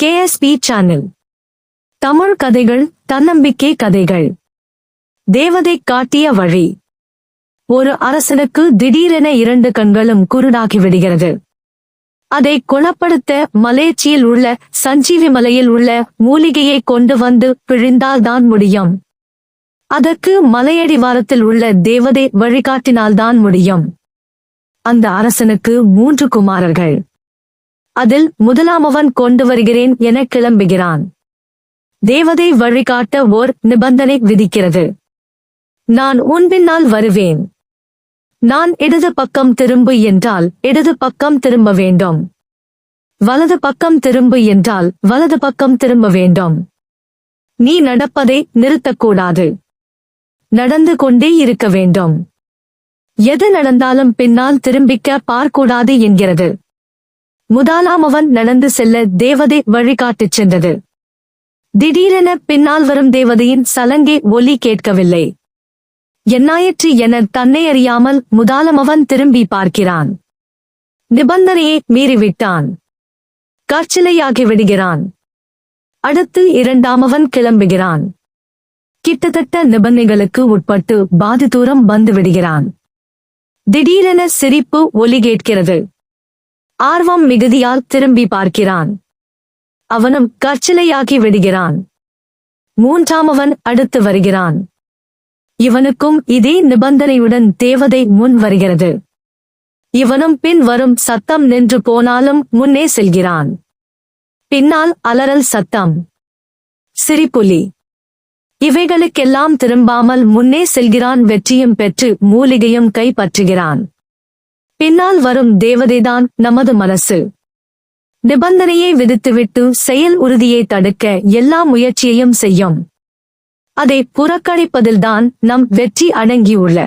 KSP channel. Tamil கதைகள், தன்னம்பிக்கை கதைகள். தேவதை காட்டிய வழி. ஒரு அரசனுக்கு திடீரென 2 கண்களும் குருடாகிவிடுகிறது. அதை குணப்படுத்த மலேச்சியில் உள்ள சஞ்சீவி மலையில் உள்ள மூலிகையை கொண்டு வந்து பிழிந்தால்தான் முடியும். அதற்கு மலையடிவாரத்தில் உள்ள தேவதை வழிகாட்டினால்தான் முடியும். அந்த அரசனுக்கு 3 குமாரர்கள். அதில் முதலாமவன் கொண்டு வருகிறேன் என கிளம்புகிறான். தேவதை வழிகாட்ட ஓர் நிபந்தனை விதிக்கிறது. நான் உன் பின்னால் வருவேன். நான் இடது பக்கம் திரும்பு என்றால் இடது பக்கம் திரும்ப வேண்டும். வலது பக்கம் திரும்பு என்றால் வலது பக்கம் திரும்ப வேண்டும். நீ நடப்பதை நிறுத்தக்கூடாது. நடந்து கொண்டே இருக்க வேண்டும். எது நடந்தாலும் பின்னால் திரும்பிக்க பார்க்கூடாது என்கிறது. முதலாமவன் நடந்து செல்ல தேவதை வழிகாட்டிச் சென்றது. திடீரென பின்னால் வரும் தேவதையின் சலங்கை ஒலி கேட்கவில்லை. என்னாயிற்று என தன்னை அறியாமல் முதலாமவன் திரும்பி பார்க்கிறான். நிபந்தனையை மீறிவிட்டான். கற்சிலையாகி விடுகிறான். அடுத்து 2ஆமவன் கிளம்புகிறான். கிட்டத்தட்ட நிபந்தனைகளுக்கு உட்பட்டு பாதி தூரம் வந்து விடுகிறான். திடீரென சிரிப்பு ஒலி கேட்கிறது. ஆர்வம் மிகுதியால் திரும்பி பார்க்கிறான். அவனும் கற்சிலையாகி விடுகிறான். 3ஆமவன் அடுத்து வருகிறான். இவனுக்கும் இதே நிபந்தனையுடன் தேவதை முன் வருகிறது. இவனும் பின் வரும் சத்தம் நின்று போனாலும் முன்னே செல்கிறான். பின்னால் அலறல் சத்தம், சிரிப்புலி. இவைகளுக்கெல்லாம் திரும்பாமல் முன்னே செல்கிறான். வெற்றியும் பெற்று மூலிகையும் கைப்பற்றுகிறான். பின்னால் வரும் தேவதைதான் நமது மனசு. நிபந்தனையை விதித்துவிட்டு செயல் உறுதியை தடுக்க எல்லா முயற்சியையும் செய்யும். அதை புறக்கணிப்பதில்தான் நம் வெற்றி அடங்கியுள்ள